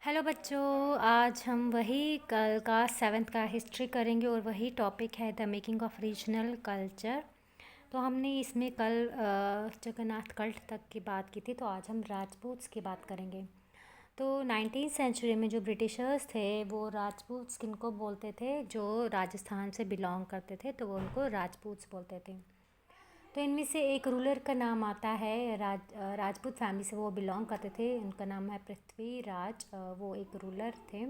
Hello बच्चों, आज हम वही कल का सेवन्थ का हिस्ट्री करेंगे और वही टॉपिक है the making of regional culture. तो हमने इसमें कल जगन्नाथ कल्ट तक की बात की थी, तो आज हम राजपूत्स की बात करेंगे। तो 19th सेंचुरी में जो ब्रिटिशर्स थे वो राजपूत्स किनको बोलते थे, जो राजस्थान से बिलोंग करते थे तो वो उनको राजपूत्स बोलते थे। तो इनमें से एक रूलर का नाम आता है राजपूत फैमिली से वो बिलोंग करते थे। उनका नाम है पृथ्वीराज। वो एक रूलर थे।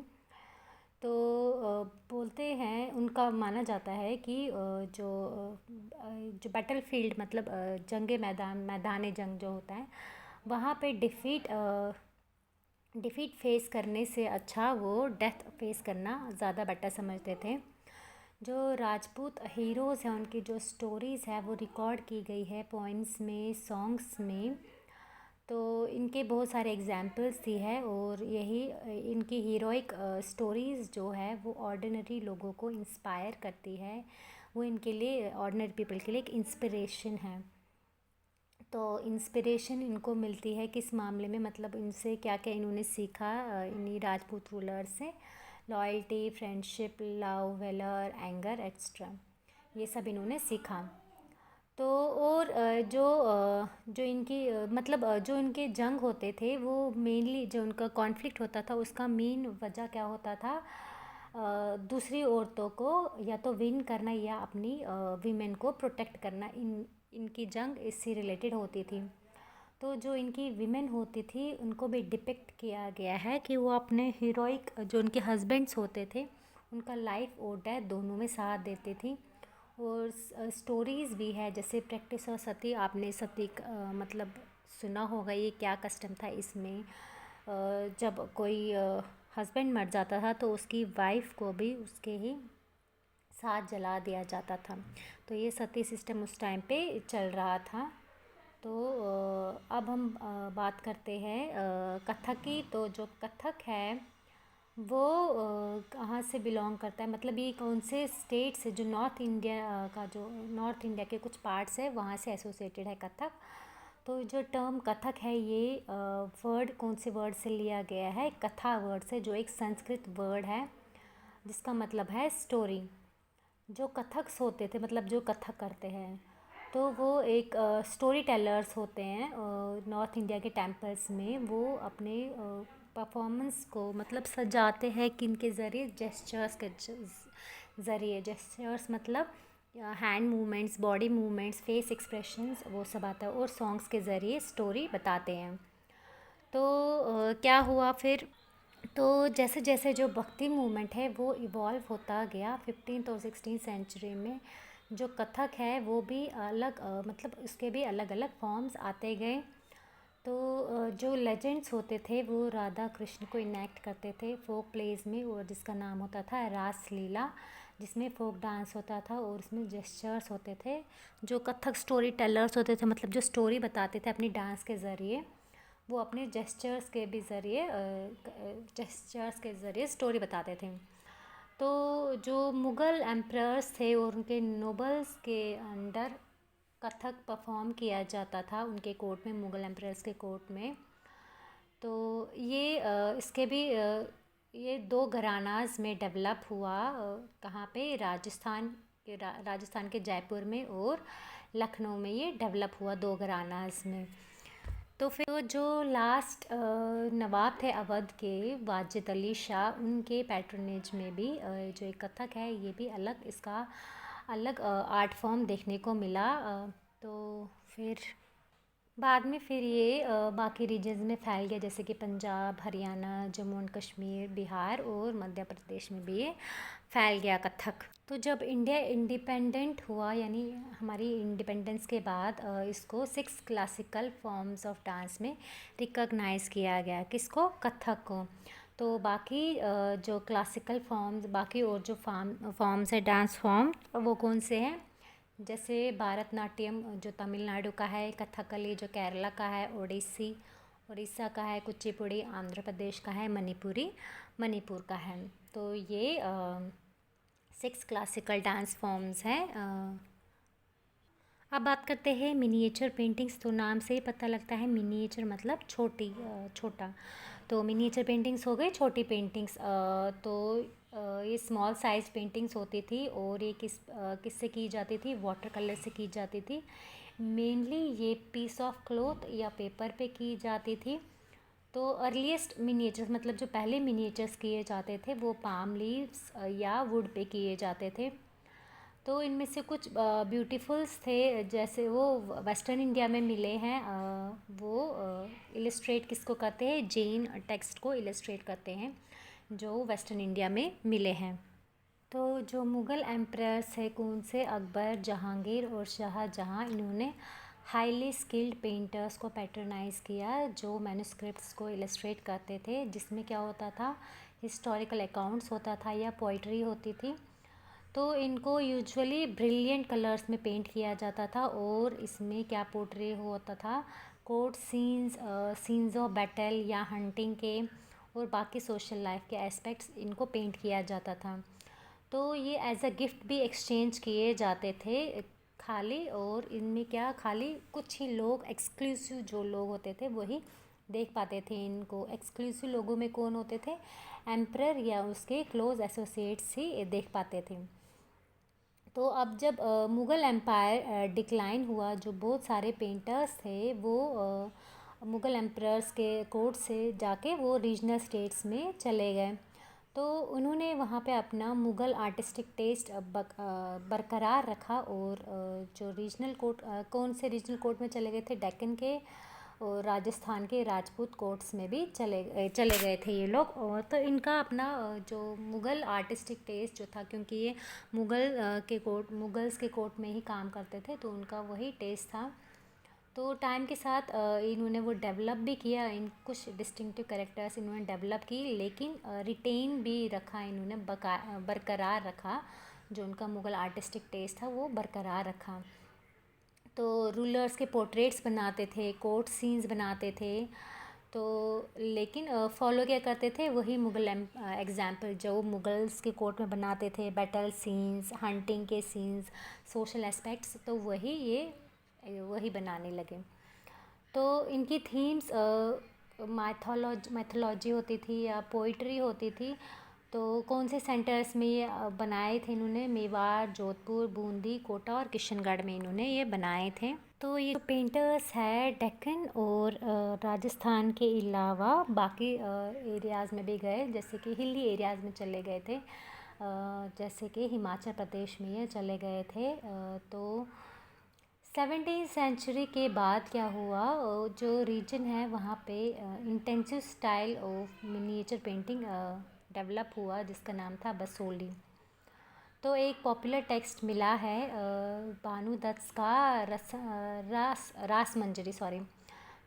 तो बोलते हैं, उनका माना जाता है कि जो बैटल फील्ड मतलब जंगे मैदान जंग जो होता है वहाँ पे डिफीट फेस करने से अच्छा वो डेथ फेस करना ज़्यादा बेटर समझते थे। जो राजपूत हीरोज़ हैं उनकी जो स्टोरीज़ है वो रिकॉर्ड की गई है पोइम्स में, सॉन्ग्स में। तो इनके बहुत सारे एग्जाम्पल्स दी है और यही इनकी हीरोइक स्टोरीज़ जो है वो ऑर्डिनरी लोगों को इंस्पायर करती है। वो इनके लिए, ऑर्डिनरी पीपल के लिए एक इंस्पिरेशन है। तो इंस्पिरेशन इनको मिलती है किस मामले में, मतलब इनसे क्या क्या इन्होंने सीखा, इन्हीं राजपूत रूलर से। Loyalty, friendship, love, valour, anger extra, ये सब इन्होंने सीखा। तो और जो इनकी मतलब जो इनके जंग होते थे वो मेनली जो उनका कॉन्फ्लिक्ट होता था उसका मेन वजह क्या होता था, दूसरी औरतों को या तो विन करना या अपनी वीमेन को प्रोटेक्ट करना। इनकी जंग इससे रिलेटेड होती थी। तो जो इनकी विमेन होती थी उनको भी डिपिक्ट किया गया है कि वो अपने हीरोइक जो उनके हस्बैंड्स होते थे उनका लाइफ और डेथ दोनों में साथ देती थी। और स्टोरीज़ भी है, जैसे प्रैक्टिस ऑफ सती। आपने सती मतलब सुना होगा, ये क्या कस्टम था इसमें। जब कोई हस्बैंड मर जाता था तो उसकी वाइफ को भी उसके ही साथ जला दिया जाता था। तो ये सती सिस्टम उस टाइम पे चल रहा था। तो अब हम बात करते हैं कथक की। तो जो कथक है वो कहाँ से बिलोंग करता है, मतलब ये कौन से स्टेट से, जो नॉर्थ इंडिया का, जो नॉर्थ इंडिया के कुछ पार्ट्स है वहाँ से एसोसिएटेड है कथक। तो जो टर्म कथक है ये वर्ड कौन से वर्ड से लिया गया है, कथा वर्ड से, जो एक संस्कृत वर्ड है जिसका मतलब है स्टोरी। जो कथक्स होते थे, मतलब जो कथक करते हैं, तो वो एक स्टोरी टेलर्स होते हैं। नॉर्थ इंडिया के टेम्पल्स में वो अपने परफॉर्मेंस को मतलब सजाते हैं किनके ज़रिए, जेस्चर्स के ज़रिए। जेस्चर्स मतलब hand movements, body movements, face expressions, वो सब आता है। और सॉन्ग्स के ज़रिए स्टोरी बताते हैं। तो क्या हुआ फिर, तो जैसे जैसे जो भक्ति मूवमेंट है वो इवॉल्व होता गया 15th और 16th सेंचुरी में। जो कथक है वो भी अलग मतलब उसके भी अलग अलग फॉर्म्स आते गए। तो जो लेजेंड्स होते थे वो राधा कृष्ण को इनेक्ट करते थे फोक प्लेज में, और जिसका नाम होता था रास लीला, जिसमें फोक डांस होता था और उसमें जेस्चर्स होते थे। जो कथक स्टोरी टेलर्स होते थे, मतलब जो स्टोरी बताते थे अपनी डांस के ज़रिए, वो अपने जेस्चर्स के ज़रिए स्टोरी बताते थे। तो जो मुग़ल एम्परर्स थे और उनके नोबल्स के अंडर कथक परफॉर्म किया जाता था उनके कोर्ट में, मुग़ल एम्परर्स के कोर्ट में। तो ये इसके भी ये दो घरानाज में डेवलप हुआ। कहाँ पे, राजस्थान के जयपुर में और लखनऊ में ये डेवलप हुआ, दो घरानाज में। तो फिर वो जो लास्ट नवाब थे अवध के, वाजिद अली शाह, उनके पैट्रोनेज में भी जो एक कथक है ये भी अलग, इसका अलग आर्ट फॉर्म देखने को मिला। तो फिर बाद में फिर ये बाकी रीजन्स में फैल गया, जैसे कि पंजाब, हरियाणा, जम्मू एंड कश्मीर, बिहार और मध्य प्रदेश में भी ये फैल गया कथक। तो जब इंडिया इंडिपेंडेंट हुआ, यानी हमारी इंडिपेंडेंस के बाद, इसको 6 क्लासिकल फॉर्म्स ऑफ डांस में रिकॉग्नाइज़ किया गया। किसको? कथक को। तो बाकी जो क्लासिकल फॉर्म्स, बाकी और जो फॉर्म्स है डांस फॉर्म, वो कौन से हैं? जैसे भारतनाट्यम जो तमिलनाडु का है, कथकली जो केरला का है, उड़ीसा का है, कुचिपुड़ी आंध्र प्रदेश का है, मणिपुरी मणिपुर का है। तो ये 6 क्लासिकल डांस फॉर्म्स हैं। अब बात करते हैं मिनिएचर पेंटिंग्स। तो नाम से ही पता लगता है मिनिएचर मतलब छोटा। तो मिनिएचर पेंटिंग्स हो गई छोटी पेंटिंग्स। तो ये स्मॉल साइज पेंटिंग्स होती थी और ये किससे की जाती थी, वाटर कलर से की जाती थी। मेनली ये पीस ऑफ क्लॉथ या पेपर पे की जाती थी। तो अर्लीस्ट मिनिएचर्स मतलब जो पहले मिनिएचर्स किए जाते थे वो पाम लीव्स या वुड पे किए जाते थे। तो इनमें से कुछ ब्यूटीफुल्स थे, जैसे वो वेस्टर्न इंडिया में मिले हैं। वो इलस्ट्रेट किसको करते हैं, जैन टेक्स्ट को इलस्ट्रेट करते हैं जो वेस्टर्न इंडिया में मिले हैं। तो जो मुग़ल एम्परर्स है कौन से, अकबर, जहांगीर और शाहजहाँ, इन्होंने हाईली स्किल्ड पेंटर्स को पैट्रनाइज़ किया जो मैन्युस्क्रिप्ट्स को इलस्ट्रेट करते थे, जिसमें क्या होता था, हिस्टोरिकल अकाउंट्स होता था या पोइट्री होती थी। तो इनको यूजुअली ब्रिलियंट कलर्स में पेंट किया जाता था और इसमें क्या पोर्ट्रे होता था, court scenes, scenes of battle या हंटिंग के और बाकी सोशल लाइफ के एस्पेक्ट्स इनको पेंट किया जाता था। तो ये एज अ गिफ्ट भी एक्सचेंज किए जाते थे खाली। और इनमें क्या, खाली कुछ ही लोग, एक्सक्लूसिव जो लोग होते थे वही देख पाते थे इनको। एक्सक्लूसिव लोगों में कौन होते थे, एम्परर या उसके क्लोज एसोसिएट्स ही देख पाते थे। तो अब जब मुग़ल एम्पायर डिक्लाइन हुआ, जो बहुत सारे पेंटर्स थे वो मुग़ल एम्परर्स के कोर्ट से जाके वो रीजनल स्टेट्स में चले गए। तो उन्होंने वहाँ पे अपना मुग़ल आर्टिस्टिक टेस्ट बरकरार रखा और जो रीजनल कोर्ट, कौन से रीजनल कोर्ट में चले गए थे, डेक्कन के और राजस्थान के राजपूत कोर्ट्स में भी चले गए थे ये लोग। और तो इनका अपना जो मुग़ल आर्टिस्टिक टेस्ट जो था, क्योंकि ये मुग़ल्स के कोर्ट में ही काम करते थे तो उनका वही टेस्ट था। तो टाइम के साथ इन्होंने वो डेवलप भी किया, इन कुछ डिस्टिंक्टिव कैरेक्टर्स इन्होंने डेवलप की, लेकिन रिटेन भी रखा इन्होंने, बरकरार रखा। जो उनका मुग़ल आर्टिस्टिक टेस्ट था वो बरकरार रखा। तो रूलर्स के पोर्ट्रेट्स बनाते थे, कोर्ट सीन्स बनाते थे। तो लेकिन फॉलो क्या करते थे, वही मुग़ल एग्जाम्पल जो मुग़ल्स के कोर्ट में बनाते थे, बैटल सीन्स, हंटिंग के सीन्स, सोशल एस्पेक्ट्स, तो वही बनाने लगे। तो इनकी थीम्स मैथोलॉजी होती थी या पोइट्री होती थी। तो कौन से सेंटर्स में ये बनाए थे इन्होंने, मेवाड़, जोधपुर, बूंदी, कोटा और किशनगढ़ में इन्होंने ये बनाए थे। तो ये जो पेंटर्स है डेक्कन और राजस्थान के अलावा बाकी एरियाज़ में भी गए, जैसे कि हिली एरियाज़ में चले गए थे, जैसे कि हिमाचल प्रदेश में ये चले गए थे। तो 17वीं सेंचुरी के बाद क्या हुआ, जो रीजन है वहाँ पे intensive style of miniature painting develop हुआ जिसका नाम था बसोली। तो एक पॉपुलर टेक्स्ट मिला है भानु दत्त का रास मंजरी, सॉरी।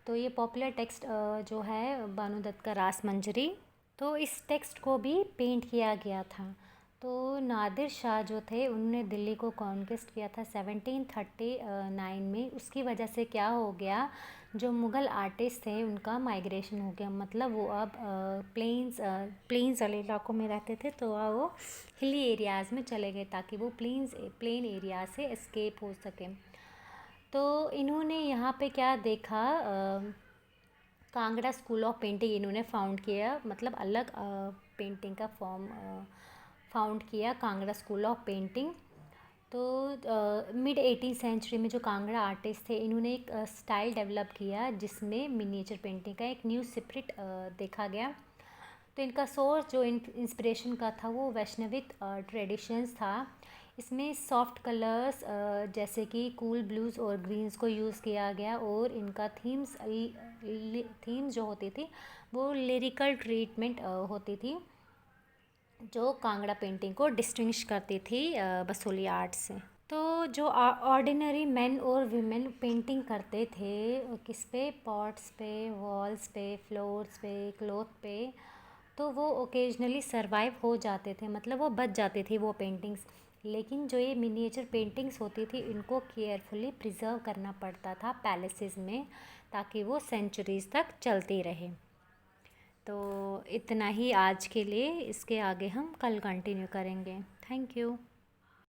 तो ये पॉपुलर टेक्स्ट जो है भानु दत्त का रास मंजरी, तो इस टेक्स्ट को भी पेंट किया गया था। तो नादिर शाह जो थे उन्होंने दिल्ली को कॉन्क्वेस्ट किया था 1739 में। उसकी वजह से क्या हो गया, जो मुग़ल आर्टिस्ट थे उनका माइग्रेशन हो गया, मतलब वो अब प्लेन्स वाले इलाकों में रहते थे, तो वो हिली एरियाज़ में चले गए ताकि वो प्लेन एरिया से एस्केप हो सके। तो इन्होंने यहाँ पे क्या देखा, कांगड़ा स्कूल ऑफ पेंटिंग इन्होंने फाउंड किया, मतलब अलग पेंटिंग का फॉर्म फाउंड किया, कांगड़ा स्कूल ऑफ पेंटिंग। तो मिड 18वीं सेंचुरी में जो कांगड़ा आर्टिस्ट थे इन्होंने एक स्टाइल डेवलप किया जिसमें मिनिएचर पेंटिंग का एक न्यू स्पिरिट देखा गया। तो इनका सोर्स जो इंस्पिरेशन का था वो वैष्णविक ट्रेडिशंस था। इसमें सॉफ्ट कलर्स जैसे कि कूल ब्लूज़ और ग्रीन्स को यूज़ किया गया और इनका थीम्स जो होती थी वो लिरिकल ट्रीटमेंट होती थी, जो कांगड़ा पेंटिंग को डिस्टिंग्विश करती थी बसोली आर्ट से। तो जो ऑर्डिनरी मैन और वीमेन पेंटिंग करते थे किस पे, पॉट्स पे, वॉल्स पे, फ्लोर्स पे, क्लॉथ पे, तो वो ओकेजनली सरवाइव हो जाते थे, मतलब वो बच जाती थी वो पेंटिंग्स। लेकिन जो ये मिनिएचर पेंटिंग्स होती थी इनको केयरफुली प्रिजर्व करना पड़ता था पैलेसेस में ताकि वो सेंचुरीज़ तक चलती रहे। तो इतना ही आज के लिए, इसके आगे हम कल कंटिन्यू करेंगे। Thank you.